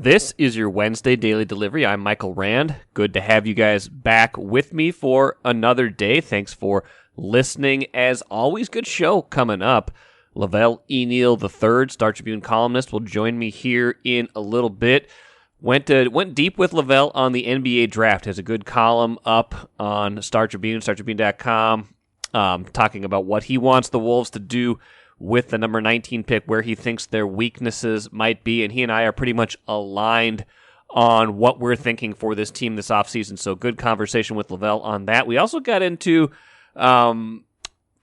This is your Wednesday Daily Delivery. I'm Michael Rand. Good to have you guys back with me for another day. Thanks for listening. As always, good show coming up. Velle E. Neal III, Star Tribune columnist, will join me here in a little bit. Went deep with Velle on the NBA draft. Has a good column up on Star Tribune, StarTribune.com, talking about what he wants the Wolves to do with the number 19 pick, where he thinks their weaknesses might be, and he and I are pretty much aligned on what we're thinking for this team this offseason. So good conversation with Velle on that. We also got into kind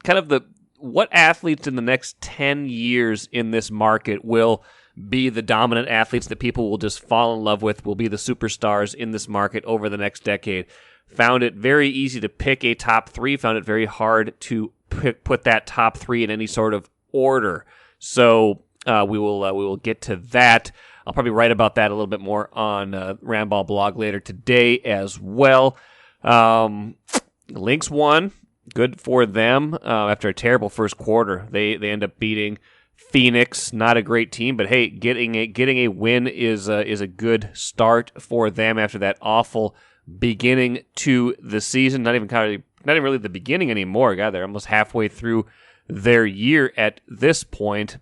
of what athletes in the next 10 years in this market will be the dominant athletes that people will just fall in love with, will be the superstars in this market over the next decade. Found it very easy to pick a top three, found it very hard to put that top three in any sort of order. So we will get to that. I'll probably write about that a little bit more on Randball blog later today as well. Lynx won. Good for them after a terrible first quarter. They end up beating Phoenix. Not a great team, but hey, getting a win is a good start for them after that awful beginning to the season. Not even really the beginning anymore. God, they're almost halfway through their year at this point.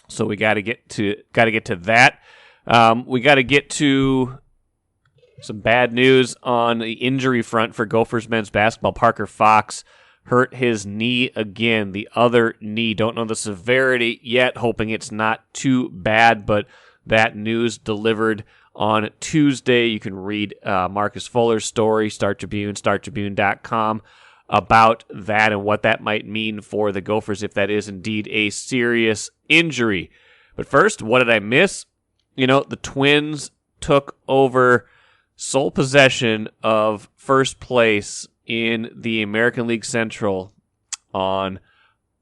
So we got to get to that. We got to get to some bad news on the injury front for Gophers men's basketball. Parker Fox hurt his knee again, the other knee. Don't know the severity yet, hoping it's not too bad, but that news delivered on Tuesday. You can read Marcus Fuller's story, Star Tribune, StarTribune.com, about that and what that might mean for the Gophers if that is indeed a serious injury. But first, what did I miss? The Twins took over sole possession of first place in the American League Central on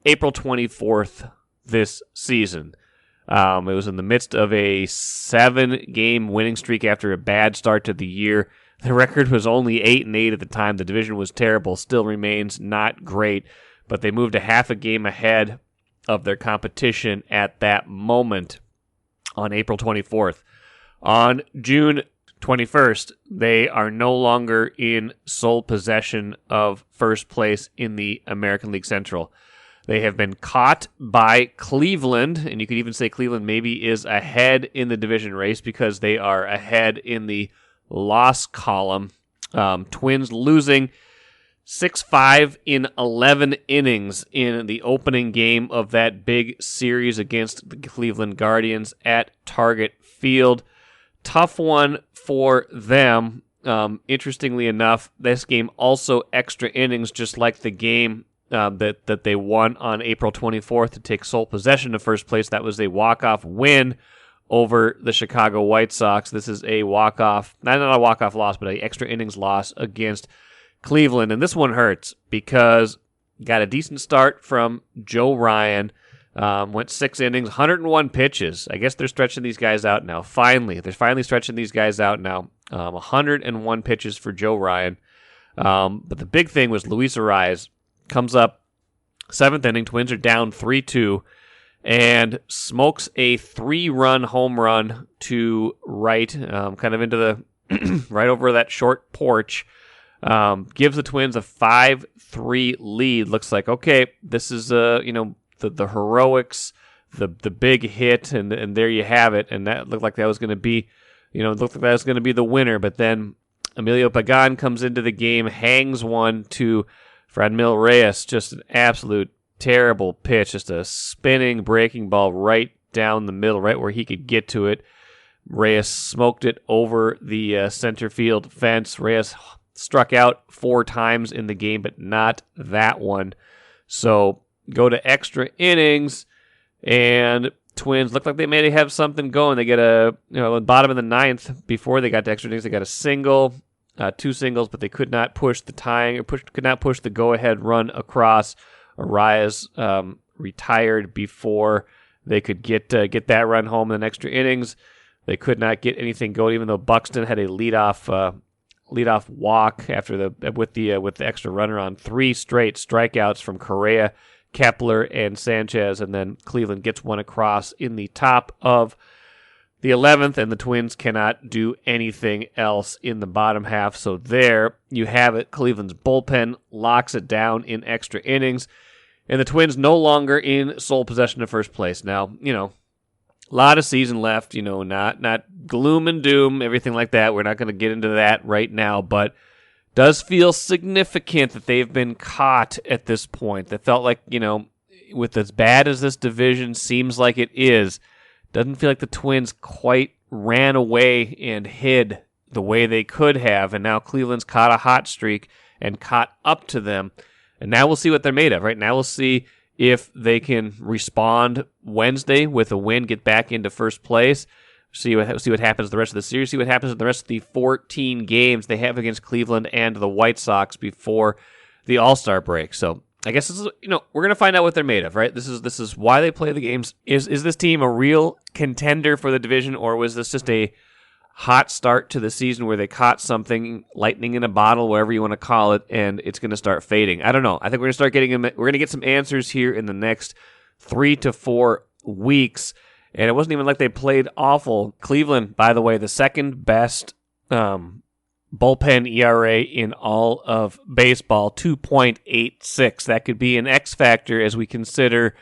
April 24th this season. It was in the midst of a 7-game winning streak after a bad start to the year. The record was only 8-8 at the time. The division was terrible, still remains not great, but they moved a half a game ahead of their competition at that moment on April 24th. On June 21st, they are no longer in sole possession of first place in the American League Central. They have been caught by Cleveland, and you could even say Cleveland maybe is ahead in the division race because they are ahead in the loss column. Twins losing 6-5 in 11 innings in the opening game of that big series against the Cleveland Guardians at Target Field. Tough one for them. Interestingly enough, this game also extra innings, just like the game that they won on April 24th to take sole possession of first place. That was a walk-off win over the Chicago White Sox. This is a walk-off, not a walk-off loss, but an extra innings loss against Cleveland. And this one hurts because got a decent start from Joe Ryan. Went 6 innings, 101 pitches. I guess they're stretching these guys out now. They're finally stretching these guys out now. 101 pitches for Joe Ryan. But the big thing was Luis Ariz comes up, 7th inning. Twins are down 3-2. And smokes a 3-run home run to right, kind of into the right over that short porch. Gives the Twins a 5-3 lead. Looks like, okay, this is the heroics, the big hit, and there you have it. And that looked like that was going to be, the winner. But then Emilio Pagan comes into the game, hangs one to Franmil Reyes, just an absolute terrible pitch, just a spinning breaking ball right down the middle, right where he could get to it. Reyes smoked it over the center field fence. Reyes struck out 4 times in the game, but not that one. So go to extra innings, and Twins look like they may have something going. They get the bottom of the 9th, before they got to extra innings, they got a single, 2 singles, but they could not push the tying, could not push the go-ahead run across. Arias retired before they could get that run home in the extra innings. They could not get anything going, even though Buxton had a leadoff walk with the extra runner on. 3 straight strikeouts from Correa, Kepler, and Sanchez, and then Cleveland gets one across in the top of the 11th, and the Twins cannot do anything else in the bottom half. So there you have it. Cleveland's bullpen locks it down in extra innings, and the Twins no longer in sole possession of first place. Now, a lot of season left, not gloom and doom, everything like that. We're not going to get into that right now, but does feel significant that they've been caught at this point. That felt like, with as bad as this division seems like it is, doesn't feel like the Twins quite ran away and hid the way they could have, and now Cleveland's caught a hot streak and caught up to them, and now we'll see what they're made of. Right now we'll see if they can respond Wednesday with a win, get back into first place, see what happens the rest of the series, see what happens in the rest of the 14 games they have against Cleveland and the White Sox before the All-Star break. So I guess this is, we're going to find out what they're made of, right? This is why they play the games. Is this team a real contender for the division, or was this just a hot start to the season where they caught something, lightning in a bottle, whatever you want to call it, and it's going to start fading? I don't know. I think we're going to get some answers here in the next 3 to 4 weeks. And it wasn't even like they played awful. Cleveland, by the way, the second best bullpen ERA in all of baseball, 2.86. That could be an X factor as we consider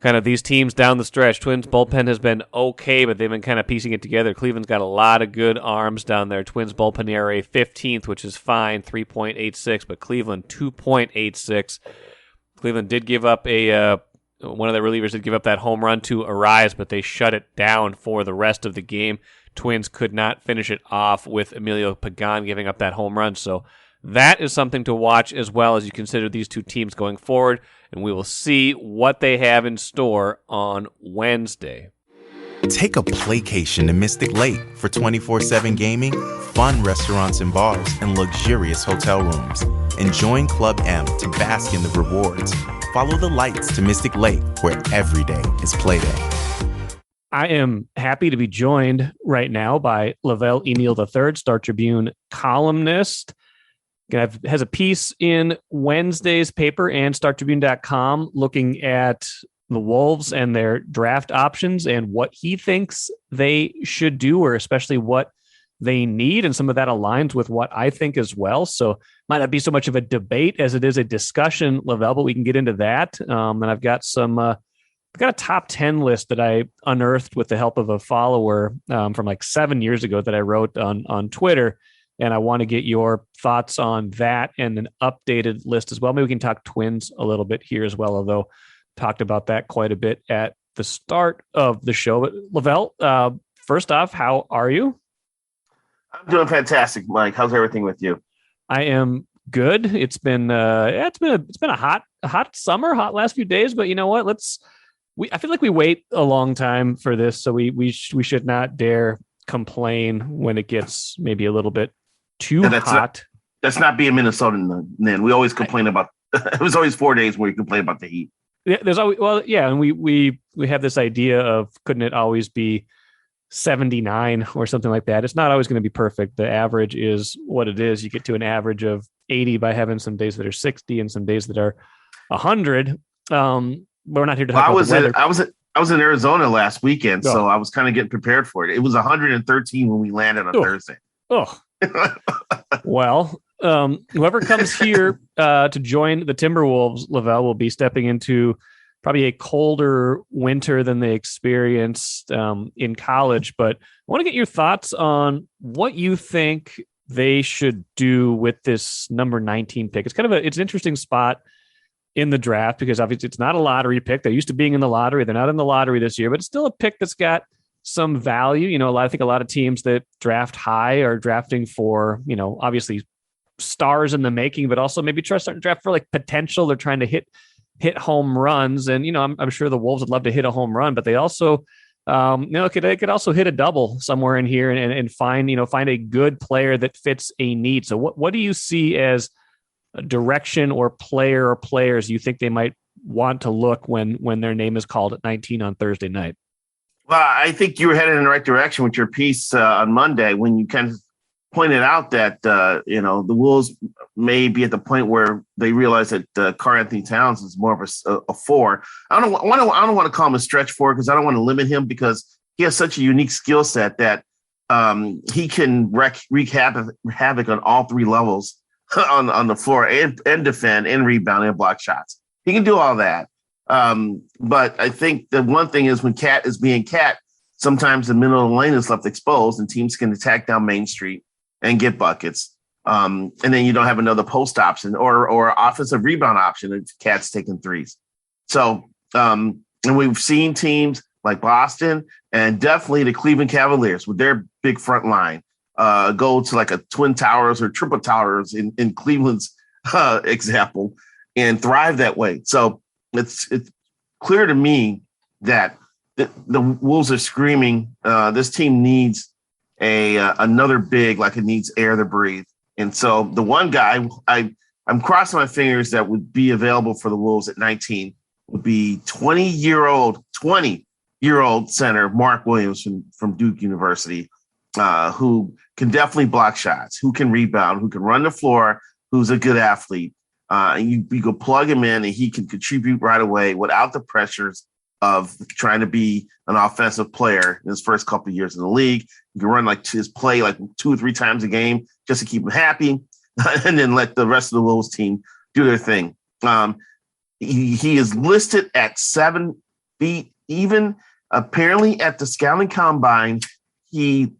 kind of these teams down the stretch. Twins bullpen has been okay, but they've been kind of piecing it together. Cleveland's got a lot of good arms down there. Twins bullpen ERA 15th, which is fine, 3.86, but Cleveland 2.86. Cleveland did give up one of the relievers did give up that home run to Arise, but they shut it down for the rest of the game. Twins could not finish it off with Emilio Pagan giving up that home run. So that is something to watch as well as you consider these two teams going forward, and we will see what they have in store on Wednesday. Take a playcation to Mystic Lake for 24/7 gaming, fun restaurants and bars, and luxurious hotel rooms. And join Club M to bask in the rewards. Follow the lights to Mystic Lake, where every day is playday. I am happy to be joined right now by Velle E. Neal III, Star Tribune columnist. Has a piece in Wednesday's paper and StarTribune.com looking at the Wolves and their draft options and what he thinks they should do, or especially what they need. And some of that aligns with what I think as well. So might not be so much of a debate as it is a discussion, Lavelle, but we can get into that. And I've got I've got a top 10 list that I unearthed with the help of a follower from like 7 years ago that I wrote on Twitter. And I want to get your thoughts on that and an updated list as well. Maybe we can talk Twins a little bit here as well, although talked about that quite a bit at the start of the show. But Lavelle, first off, how are you? I'm doing fantastic, Mike. How's everything with you? I am good. It's been a hot summer, hot last few days, but you know what? I feel like we wait a long time for this, so we should not dare complain when it gets maybe a little bit too hot. That's not being Minnesotan. Then we always complain about. It was always 4 days where we complain about the heat. Yeah, there's always and we have this idea of couldn't it always be 79 or something like that. It's not always going to be perfect. The average is what it is. You get to an average of 80 by having some days that are 60 and some days that are 100. We're not here to talk about the weather. I was in Arizona last weekend, so I was kind of getting prepared for it. It was 113 when we landed on Thursday. Oh, well, whoever comes here to join the Timberwolves, Lavelle, will be stepping into probably a colder winter than they experienced in college. But I want to get your thoughts on what you think they should do with this number 19 pick. It's it's an interesting spot in the draft because obviously it's not a lottery pick. They're used to being in the lottery. They're not in the lottery this year, but it's still a pick that's got some value. You know, I think a lot of teams that draft high are drafting for, obviously stars in the making, but also maybe starting to draft for like potential. They're trying to hit home runs. And, I'm sure the Wolves would love to hit a home run, but they also, they could also hit a double somewhere in here and find a good player that fits a need. So what do you see as a direction or player or players you think they might want to look when their name is called at 19 on Thursday night? Well, I think you were headed in the right direction with your piece on Monday when you kind of pointed out that, the Wolves may be at the point where they realize that Karl-Anthony Towns is more of a 4. I don't want to call him a stretch 4 because I don't want to limit him because he has such a unique skill set that he can wreak havoc on all three levels on the floor and defend and rebound and block shots. He can do all that. But I think the one thing is when Cat is being Cat, sometimes the middle of the lane is left exposed and teams can attack down Main Street and get buckets. And then you don't have another post option or offensive rebound option if Cat's taking threes. So, and we've seen teams like Boston and definitely the Cleveland Cavaliers with their big front line go to like a Twin Towers or Triple Towers in Cleveland's example and thrive that way. So it's clear to me that the Wolves are screaming, this team needs another big, like it needs air to breathe. And so the one guy I'm crossing my fingers that would be available for the Wolves at 19 would be 20-year-old center Mark Williams from Duke University, who can definitely block shots, who can rebound, who can run the floor, who's a good athlete. And you go plug him in and he can contribute right away without the pressures of trying to be an offensive player in his first couple of years in the league. You can run like his play like 2 or 3 times a game just to keep him happy and then let the rest of the Wolves team do their thing. He is listed at 7 feet. Even apparently at the scouting combine, he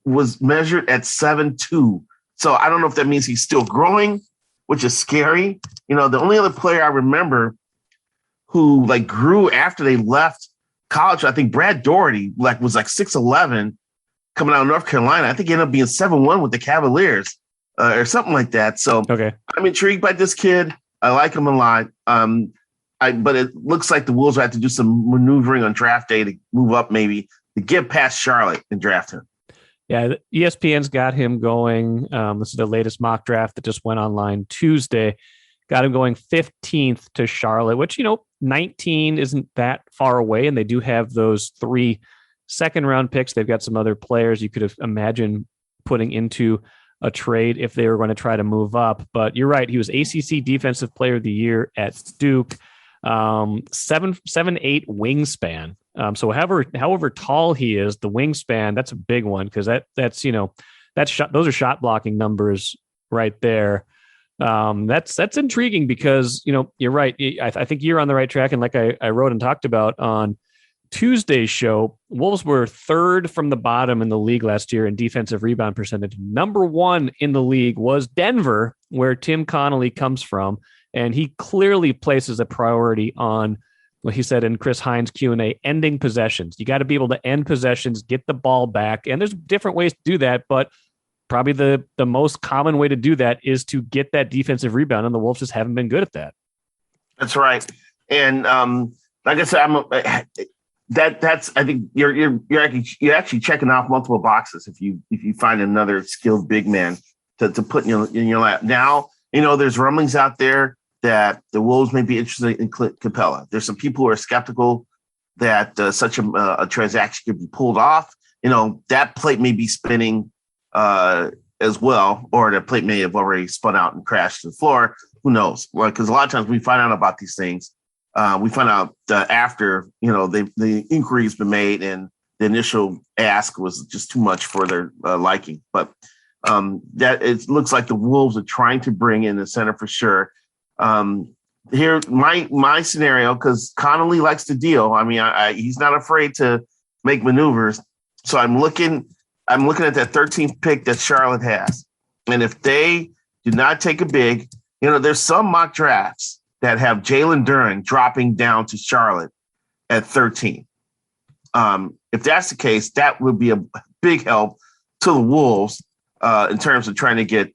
was measured at 7'2". So I don't know if that means he's still growing, which is scary. The only other player I remember who like grew after they left college, I think Brad Doherty was 6'11", coming out of North Carolina. I think he ended up being 7'1" with the Cavaliers or something like that. So okay. I'm intrigued by this kid. I like him a lot. But it looks like the Wolves will have to do some maneuvering on draft day to move up maybe to get past Charlotte and draft him. Yeah, ESPN's got him going. This is the latest mock draft that just went online Tuesday. Got him going 15th to Charlotte, which, 19 isn't that far away. And they do have those 3 second-round picks. They've got some other players you could have imagined putting into a trade if they were going to try to move up. But you're right. He was ACC Defensive Player of the Year at Duke. 7'8" wingspan. So however tall he is, the wingspan, that's a big one because those are shot blocking numbers right there. That's intriguing because you're right. I think you're on the right track, and like I wrote and talked about on Tuesday's show, Wolves were 3rd from the bottom in the league last year in defensive rebound percentage. Number 1 in the league was Denver, where Tim Connolly comes from. And he clearly places a priority on what he said in Chris Hines' Q&A, ending possessions. You got to be able to end possessions, get the ball back. And there's different ways to do that, but probably the most common way to do that is to get that defensive rebound. And the Wolves just haven't been good at that. That's right. And like I said, that's I think you're actually checking off multiple boxes if you find another skilled big man to put in your lap. Now, there's rumblings out there that the Wolves may be interested in Clint Capella. There's some people who are skeptical that such a transaction could be pulled off. That plate may be spinning as well, or the plate may have already spun out and crashed to the floor. Who knows? Because a lot of times we find out about these things. We find out after, the inquiry's been made and the initial ask was just too much for their liking. But that it looks like the Wolves are trying to bring in the center for sure. Here, my scenario, because Connolly likes to deal. I mean, he's not afraid to make maneuvers. So I'm looking at that 13th pick that Charlotte has, and if they do not take a big, there's some mock drafts that have Jalen Duren dropping down to Charlotte at 13. If that's the case, that would be a big help to the Wolves in terms of trying to get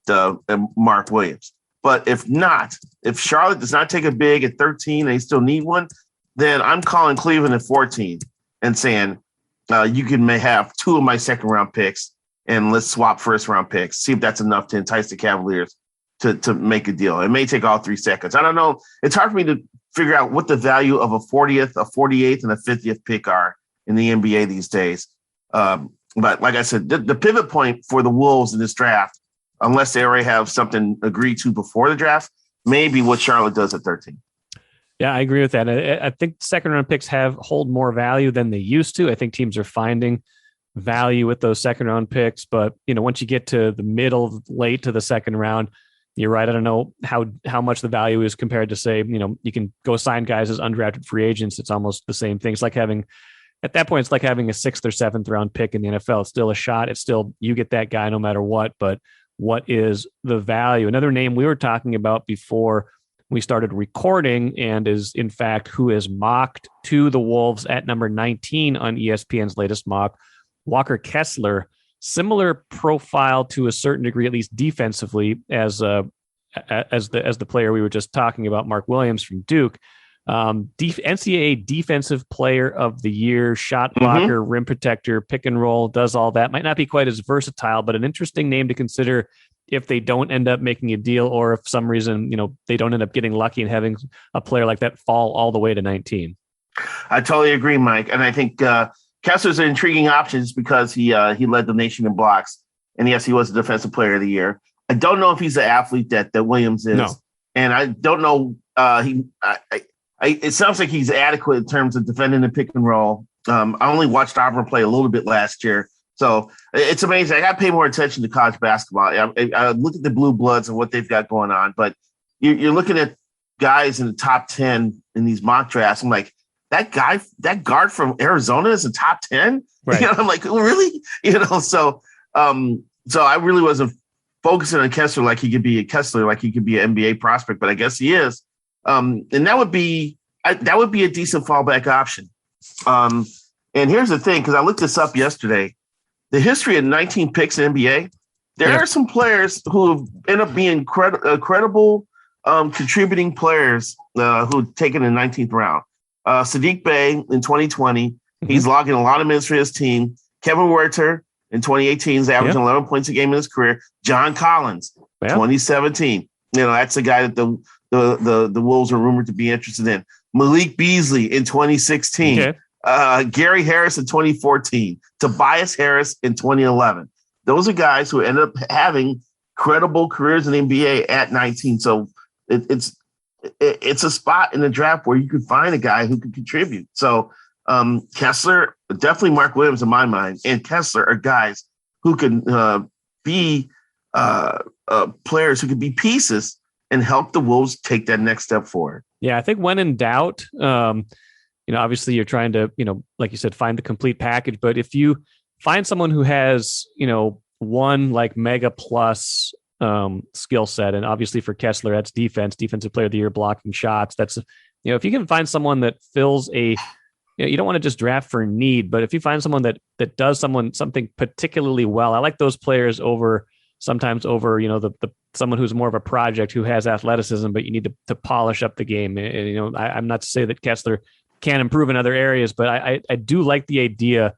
Mark Williams. But if not, if Charlotte does not take a big at 13, they still need one, then I'm calling Cleveland at 14 and saying, you may have 2 of my second-round picks, and let's swap first-round picks, see if that's enough to entice the Cavaliers to make a deal. It may take all 3 seconds. I don't know. It's hard for me to figure out what the value of a 40th, a 48th, and a 50th pick are in the NBA these days. But like I said, the pivot point for the Wolves in this draft, unless they already have something agreed to before the draft, may be what Charlotte does at 13. Yeah, I agree with that. I think second round picks hold more value than they used to. I think teams are finding value with those second round picks, but once you get to the middle, late to the second round, you're right. I don't know how much the value is compared to, say, you can go sign guys as undrafted free agents. It's almost the same thing. It's like having at that point, it's like having a 6th or 7th round pick in the NFL. It's still a shot. It's still, you get that guy no matter what, but what is the value? Another name we were talking about before we started recording, and is in fact who is mocked to the Wolves at number 19 on ESPN's latest mock, Walker Kessler. Similar profile to a certain degree, at least defensively, as the player we were just talking about, Mark Williams from Duke. NCAA Defensive Player of the Year, shot blocker, rim protector, pick and roll, does all that. Might not be quite as versatile, but an interesting name to consider if they don't end up making a deal, or if some reason, they don't end up getting lucky and having a player like that fall all the way to 19. I totally agree, Mike. And I think Kessler's an intriguing option just because he led the nation in blocks. And yes, he was a Defensive Player of the Year. I don't know if he's the athlete that Williams is. No. And I don't know. It sounds like he's adequate in terms of defending the pick and roll. I only watched Auburn play a little bit last year. So it's amazing. I got to pay more attention to college basketball. I look at the blue bloods and what they've got going on, but you're looking at guys in the top 10 in these mock drafts. I'm like, that guard from Arizona is a top 10. Right. I'm like, really? So I really wasn't focusing on Kessler like he could be an NBA prospect, but I guess he is. And that would be a decent fallback option. And here's the thing, because I looked this up yesterday. The history of 19 picks in NBA, there are some players who end up being credible contributing players who taken in the 19th round. Sadiq Bey in 2020, he's logging a lot of minutes for his team. Kevin Werther in 2018 is averaging 11 points a game in his career. John Collins, 2017. That's a guy that the Wolves are rumored to be interested in. Malik Beasley in 2016. Okay. Gary Harris in 2014, Tobias Harris in 2011. Those are guys who ended up having credible careers in the NBA at 19. So it's a spot in the draft where you could find a guy who could contribute. So Kessler, definitely Mark Williams in my mind, and Kessler are guys who can be players who could be pieces and help the Wolves take that next step forward. Yeah, I think when in doubt, obviously you're trying to, like you said, find the complete package. But if you find someone who has, one like mega plus skill set, and obviously for Kessler, that's defensive player of the year, blocking shots. That's, if you can find someone that fills you don't want to just draft for need, but if you find someone that does something particularly well, I like those players sometimes over, the someone who's more of a project who has athleticism, but you need to polish up the game. And, I'm not to say that Kessler can improve in other areas, but I do like the idea,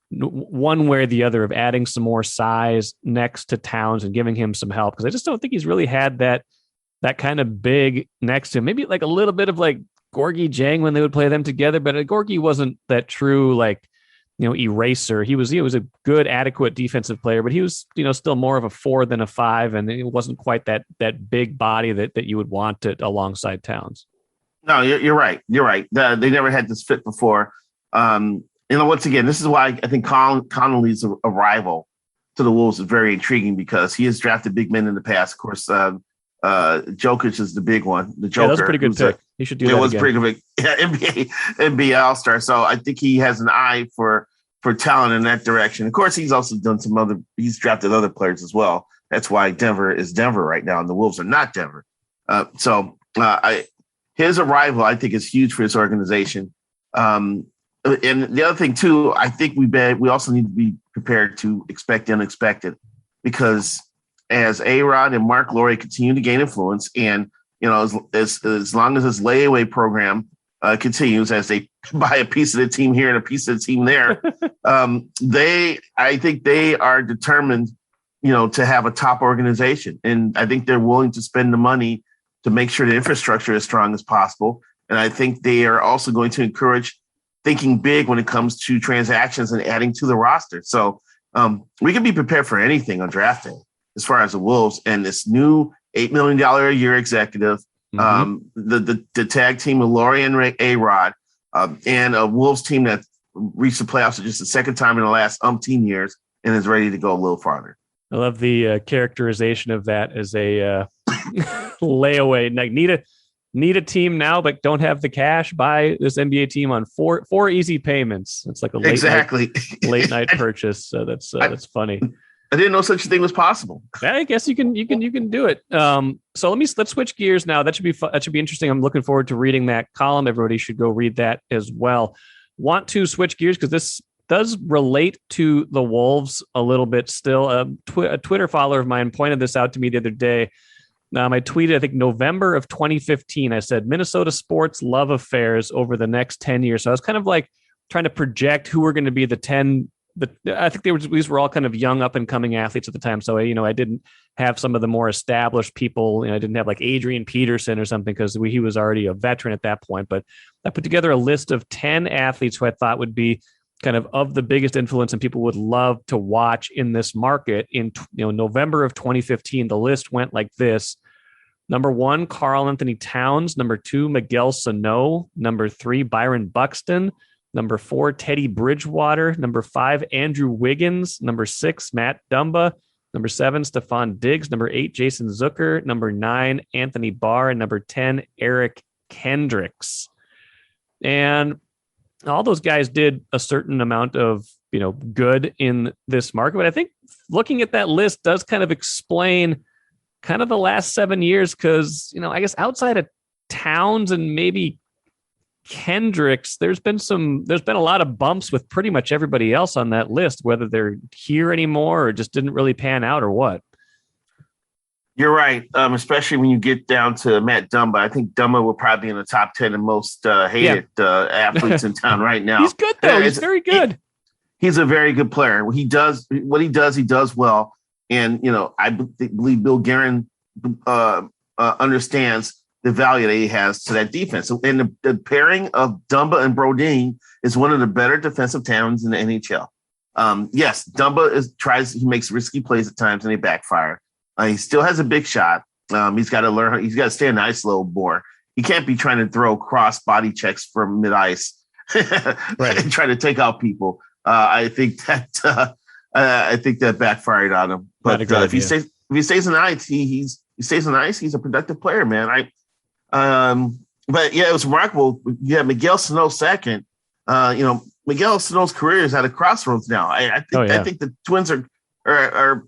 one way or the other, of adding some more size next to Towns and giving him some help, because I just don't think he's really had that kind of big next to him. Maybe like a little bit of like Gorgie Jang when they would play them together, but Gorgie wasn't that true eraser. He was a good, adequate defensive player, but he was still more of a 4 than a 5, and it wasn't quite that big body that you would want it alongside Towns. No, you're right. You're right. They never had this fit before. Once again, this is why I think Connolly's arrival to the Wolves is very intriguing, because he has drafted big men in the past. Of course, Jokic is the big one. The Joker. Yeah, that was a pretty good pick. He should do that again. It was pretty good. NBA All-Star. So I think he has an eye for talent in that direction. Of course, he's also done he's drafted other players as well. That's why Denver is Denver right now, and the Wolves are not Denver. His arrival, I think, is huge for his organization. And the other thing, too, I think we also need to be prepared to expect the unexpected, because as A-Rod and Mark Lowry continue to gain influence, and as long as this layaway program continues, as they buy a piece of the team here and a piece of the team there, I think they are determined, to have a top organization, and I think they're willing to spend the money to make sure the infrastructure is strong as possible. And I think they are also going to encourage thinking big when it comes to transactions and adding to the roster. So we can be prepared for anything on draft day as far as the Wolves and this new $8 million a year executive The tag team of Laurie and A-Rod, and a Wolves team that reached the playoffs for just the second time in the last umpteen years and is ready to go a little farther. I love the characterization of that as a layaway. Like need a team now, but don't have the cash. Buy this NBA team on four easy payments. It's like a late night purchase. So that's funny. I didn't know such a thing was possible. I guess you can do it. So let's switch gears now. That should be fun. That should be interesting. I'm looking forward to reading that column. Everybody should go read that as well. Want to switch gears because this does relate to the Wolves a little bit still. A Twitter follower of mine pointed this out to me the other day. I tweeted, I think November of 2015, I said, Minnesota sports love affairs over the next 10 years. So I was kind of like trying to project who were going to be the 10. I think these were all kind of young up and coming athletes at the time. So, I didn't have some of the more established people. I didn't have like Adrian Peterson or something because he was already a veteran at that point. But I put together a list of 10 athletes who I thought would be kind of the biggest influence and people would love to watch in this market. In November of 2015, the list went like this. Number 1, Karl Anthony Towns. Number 2, Miguel Sano. Number 3, Byron Buxton. Number 4, Teddy Bridgewater. Number 5, Andrew Wiggins. Number 6, Matt Dumba. Number 7, Stephon Diggs. Number 8, Jason Zucker. Number 9, Anthony Barr. And number 10, Eric Kendricks. And all those guys did a certain amount of, good in this market. But I think looking at that list does kind of explain kind of the last 7 years because, I guess outside of Towns and maybe Kendricks, there's been a lot of bumps with pretty much everybody else on that list, whether they're here anymore or just didn't really pan out or what. You're right, especially when you get down to Matt Dumba. I think Dumba will probably be in the top 10 of most hated athletes in town right now. He's good, though. He's very good. He's a very good player. He does well. And, I believe Bill Guerin understands the value that he has to that defense. And the pairing of Dumba and Brodin is one of the better defensive talents in the NHL. Yes, Dumba he makes risky plays at times and they backfire. He still has a big shot. He's got to learn. He's got to stay a nice little bore. He can't be trying to throw cross body checks from mid ice right. and try to take out people. I think that backfired on him. But if he stays on the ice, he stays on the ice. He's a productive player, man. But yeah, it was remarkable. You have Miguel Sano second. Miguel Sano's career is at a crossroads now. I think the Twins are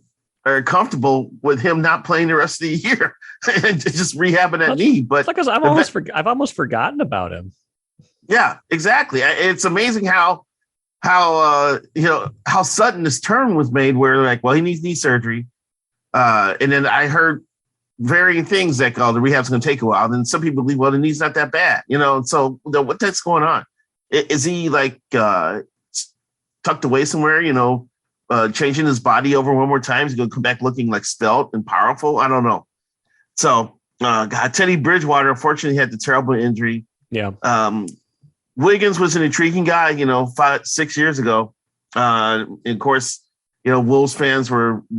comfortable with him not playing the rest of the year and just rehabbing that knee. But it's like I've almost forgotten about him. Yeah, exactly. It's amazing how sudden this turn was made. Where like, well, he needs knee surgery, and then I heard varying things like, oh, the rehab's going to take a while. Then some people believe, well, the knee's not that bad, So what that's going on? Is he like tucked away somewhere? Changing his body over one more time, he's going to come back looking like svelte and powerful. I don't know. So, Teddy Bridgewater, unfortunately, had the terrible injury. Yeah. Wiggins was an intriguing guy, 5-6 years ago. And of course, Wolves fans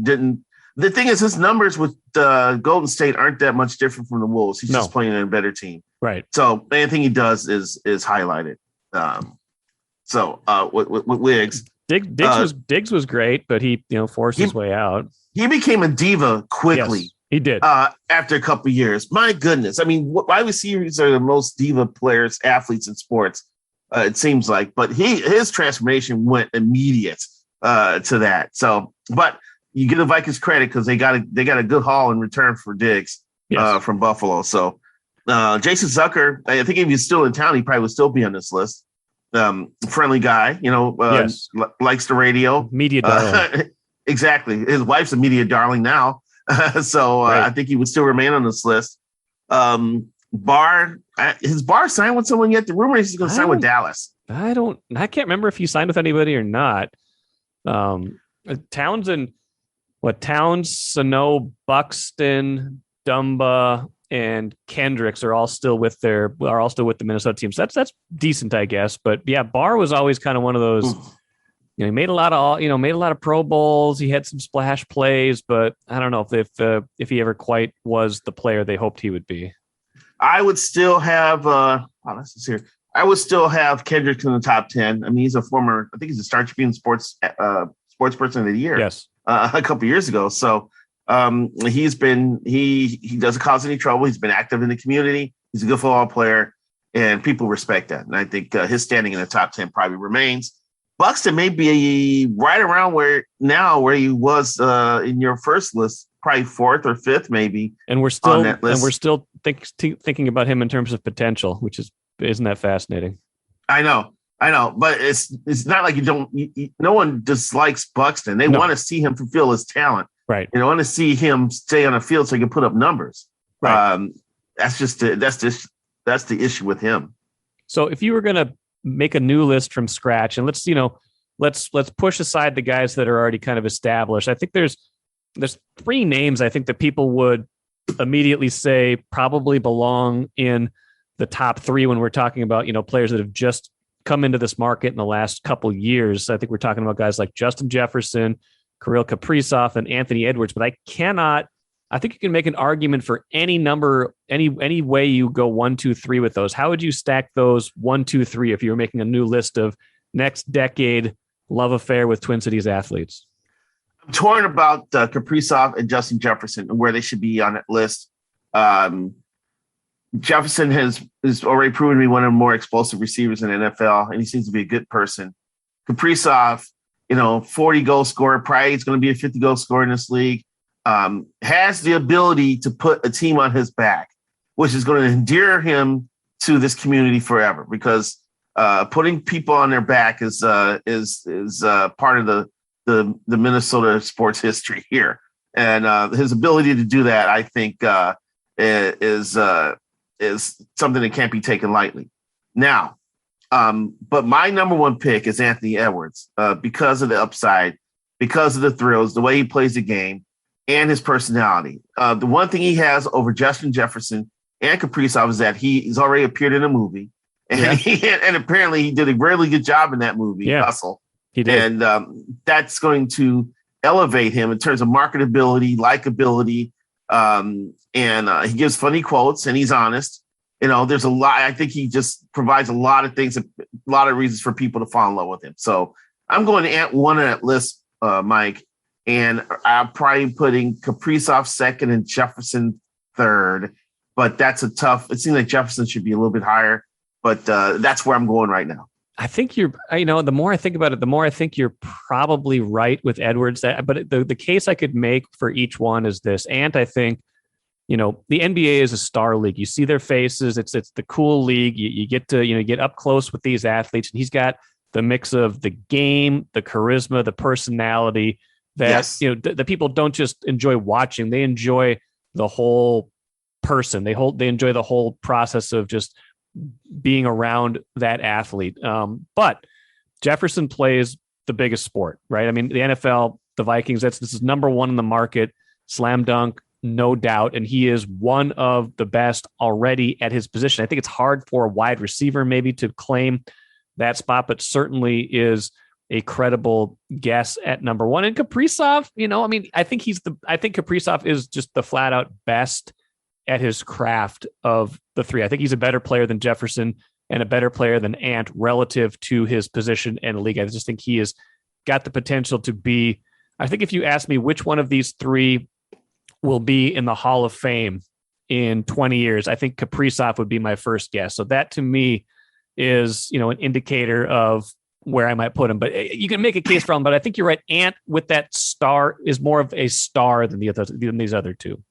didn't. The thing is, his numbers with Golden State aren't that much different from the Wolves. He's just playing in a better team. Right. So anything he does is highlighted. With Wiggs. Diggs was great, but he forced his way out. He became a diva quickly. Yes, he did. After a couple of years. My goodness. I mean, wide receivers are the most diva athletes in sports, it seems like. But his transformation went immediate to that. So, but you give the Vikings credit because they got a good haul in return for Diggs from Buffalo. So Jason Zucker, I think if he's still in town, he probably would still be on this list. Friendly guy, likes the radio. Media darling. Exactly. His wife's a media darling now. So right. I think he would still remain on this list. Barr, his Barr signed with someone yet? The rumor is he's going to sign with Dallas. I can't remember if he signed with anybody or not. Towns, Sano, Buxton, Dumba, and Kendricks are all still with the Minnesota team. So that's decent, I guess. But yeah, Barr was always kind of one of those. He made a lot of Pro Bowls. He had some splash plays, but I don't know if he ever quite was the player they hoped he would be. I would still have. Let's see here. I would still have Kendrick in the top 10. I mean, he's a former. I think he's a Star Tribune sports person of the year. Yes, a couple of years ago. So he's been he doesn't cause any trouble. He's been active in the community. He's a good football player, and people respect that. And I think his standing in the top 10 probably remains. Buxton may be right around where he was in your first list, probably fourth or fifth, maybe. And we're still thinking about him in terms of potential, which isn't that fascinating? I know, but it's not like no one dislikes Buxton. They want to see him fulfill his talent, right? They want to see him stay on the field so he can put up numbers. Right. That's the issue with him. So if you were going to make a new list from scratch, and let's push aside the guys that are already kind of established. I think there's three names I think that people would immediately say probably belong in the top three when we're talking about, players that have just come into this market in the last couple years. I think we're talking about guys like Justin Jefferson, Kirill Kaprizov, and Anthony Edwards, but I think you can make an argument for any way you go 1, 2, 3 with those. How would you stack those 1, 2, 3 if you were making a new list of next decade love affair with Twin Cities athletes? I'm torn about Kaprizov and Justin Jefferson and where they should be on that list. Jefferson has already proven to be one of the more explosive receivers in the NFL, and he seems to be a good person. Kaprizov, 40 goal scorer, probably he's going to be a 50 goal scorer in this league. Has the ability to put a team on his back, which is going to endear him to this community forever, because putting people on their back is part of the Minnesota sports history here. And his ability to do that, I think, is something that can't be taken lightly. Now, but my number one pick is Anthony Edwards because of the upside, because of the thrills, the way he plays the game, and his personality. The one thing he has over Justin Jefferson and Kaprizov is that he's already appeared in a movie, and and apparently he did a really good job in that movie, Hustle. He did. And that's going to elevate him in terms of marketability, likability, and he gives funny quotes, and he's honest. There's a lot. I think he just provides a lot of things, a lot of reasons for people to fall in love with him. So I'm going to Ant one on that list, Mike. And I'm probably putting Kaprizov second and Jefferson third. But that's a tough. It seems like Jefferson should be a little bit higher. But that's where I'm going right now. I think the more I think about it, the more I think you're probably right with Edwards. But the case I could make for each one is this. Ant, I think, the NBA is a star league. You see their faces. It's the cool league. You get to, get up close with these athletes. And he's got the mix of the game, the charisma, the personality, that the people don't just enjoy watching, they enjoy the whole person. They enjoy the whole process of just being around that athlete. But Jefferson plays the biggest sport, right? I mean, the NFL, the Vikings, this is number one in the market, slam dunk, no doubt. And he is one of the best already at his position. I think it's hard for a wide receiver maybe to claim that spot, but certainly is a credible guess at number one. And Kaprizov, I think Kaprizov is just the flat out best at his craft of the three. I think he's a better player than Jefferson and a better player than Ant relative to his position in the league. I just think he has got the potential to be, I think if you ask me which one of these three will be in the Hall of Fame in 20 years, I think Kaprizov would be my first guess. So that to me is, an indicator of where I might put him, but you can make a case for him. But I think you're right. Ant with that star is more of a star than these other two.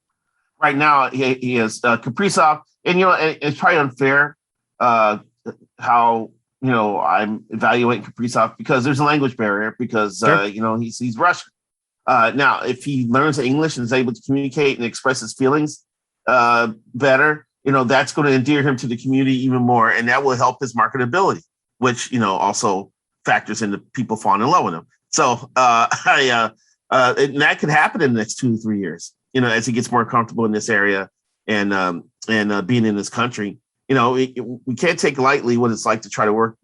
Right now, he is Kaprizov, and it's probably unfair how I'm evaluating Kaprizov because there's a language barrier because sure. He's Russian. Now, if he learns English and is able to communicate and express his feelings better, that's going to endear him to the community even more, and that will help his marketability, which also factors into people falling in love with him. So and that could happen in the next 2 to 3 years, as he gets more comfortable in this area and being in this country. We can't take lightly what it's like to try to work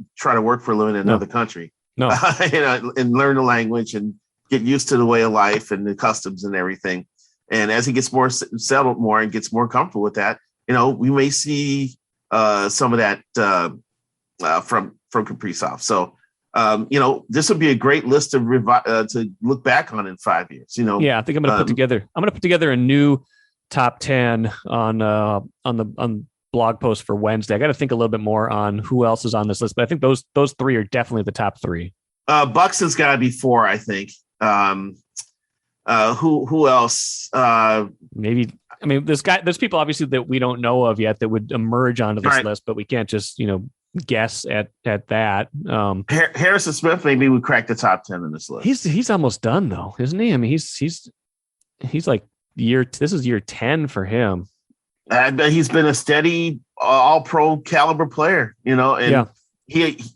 for a living in another country. No, and learn the language and get used to the way of life and the customs and everything. And as he gets more settled more and gets more comfortable with that, we may see some of that from Kaprizov. So, this would be a great list to look back on in 5 years. Yeah, I think I'm going to put together a new top 10 on the blog post for Wednesday. I got to think a little bit more on who else is on this list, but I think those three are definitely the top three. Buxton's got to be 4, I think. Who else? Maybe. I mean, there's people obviously that we don't know of yet that would emerge onto this list, but we can't just guess at that. Harrison Smith maybe would crack the top 10 in this list. He's almost done though, isn't he? I mean, he's like this is year 10 for him. He's been a steady all-pro caliber player, and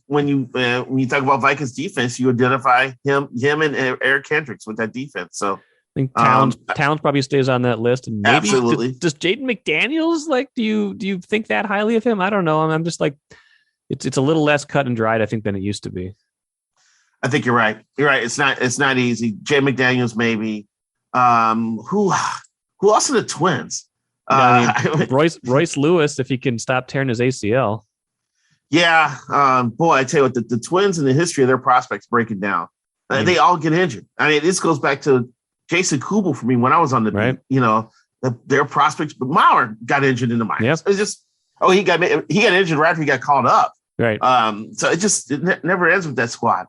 when you talk about Vikings defense, you identify him and Eric Kendricks with that defense. So I think Towns probably stays on that list. And maybe absolutely. Does Jaden McDaniels do you think that highly of him? I don't know. I'm just like, it's a little less cut and dried, I think, than it used to be. I think you're right. You're right. It's not easy. Jay McDaniels, maybe. Who else are the Twins? Royce Lewis, if he can stop tearing his ACL. Yeah. Boy, I tell you what, the Twins and the history of their prospects breaking down. They all get injured. I mean, this goes back to Jason Kubel for me when I was on the beat. Their prospects, but Mauer got injured in the minors. Yep. It's just, he got injured right after he got called up. Right. So it never ends with that squad.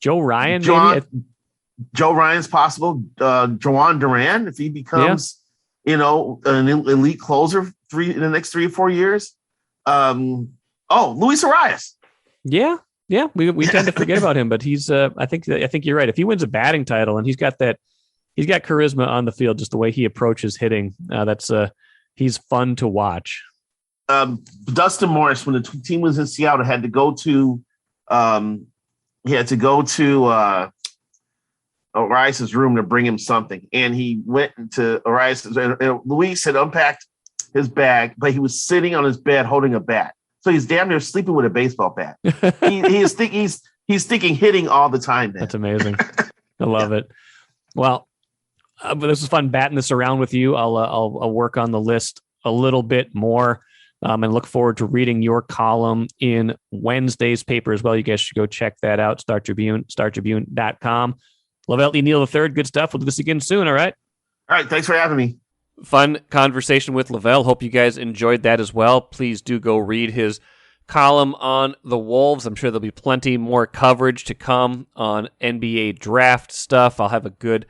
Joe Ryan, maybe? Joe Ryan's possible. Joan Duran, if he becomes, an elite closer in the next 3 or 4 years. Luis Arias. Yeah. We tend to forget about him, but he's. I think you're right. If he wins a batting title and he's got charisma on the field, just the way he approaches hitting. He's fun to watch. Dustin Morris, when the team was in Seattle, had to go to Arias' room to bring him something, and he went into Arias' and Luis had unpacked his bag, but he was sitting on his bed holding a bat. So he's damn near sleeping with a baseball bat. He's thinking hitting all the time. Man. That's amazing. I love it. Well, this was fun batting this around with you. I'll work on the list a little bit more. And look forward to reading your column in Wednesday's paper as well. You guys should go check that out. Star Tribune, startribune.com. Velle E. Neal III, good stuff. We'll do this again soon, all right? All right, thanks for having me. Fun conversation with Lavelle. Hope you guys enjoyed that as well. Please do go read his column on the Wolves. I'm sure there'll be plenty more coverage to come on NBA draft stuff. I'll have a good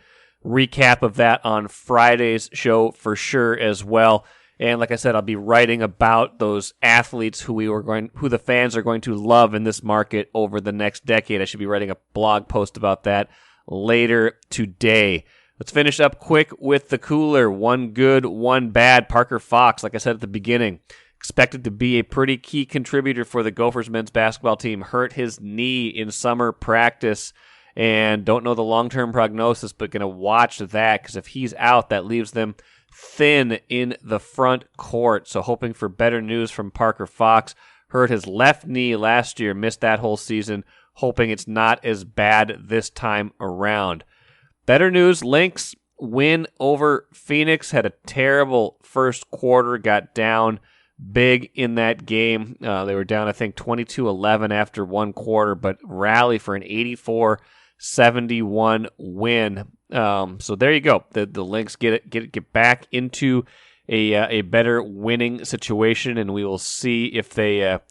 recap of that on Friday's show for sure as well. And like I said, I'll be writing about those athletes who the fans are going to love in this market over the next decade. I should be writing a blog post about that later today. Let's finish up quick with the cooler. One good, one bad. Parker Fox, like I said at the beginning, expected to be a pretty key contributor for the Gophers men's basketball team. Hurt his knee in summer practice and don't know the long-term prognosis, but going to watch that because if he's out, that leaves them thin in the front court. So hoping for better news from Parker Fox. Hurt his left knee last year, missed that whole season. Hoping it's not as bad this time around. Better news, Lynx win over Phoenix. Had a terrible first quarter, got down big in that game. They were down, I think, 22-11 after one quarter, but rally for an 84-71 win. So there you go. The Lynx get back into a better winning situation, and we will see if they're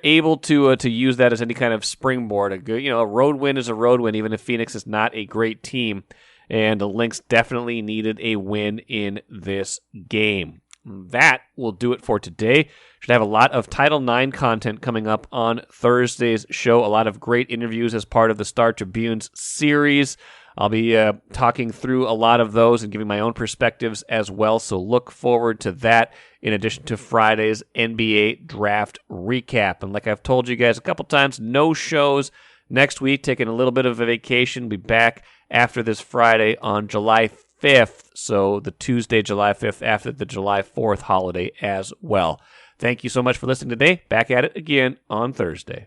able to use that as any kind of springboard. A road win is a road win, even if Phoenix is not a great team. And the Lynx definitely needed a win in this game. That will do it for today. Should have a lot of Title IX content coming up on Thursday's show. A lot of great interviews as part of the Star Tribune's series. I'll be talking through a lot of those and giving my own perspectives as well. So look forward to that in addition to Friday's NBA draft recap. And like I've told you guys a couple times, no shows next week. Taking a little bit of a vacation. Be back after this Friday on July 5th. So the Tuesday, July 5th after the July 4th holiday as well. Thank you so much for listening today. Back at it again on Thursday.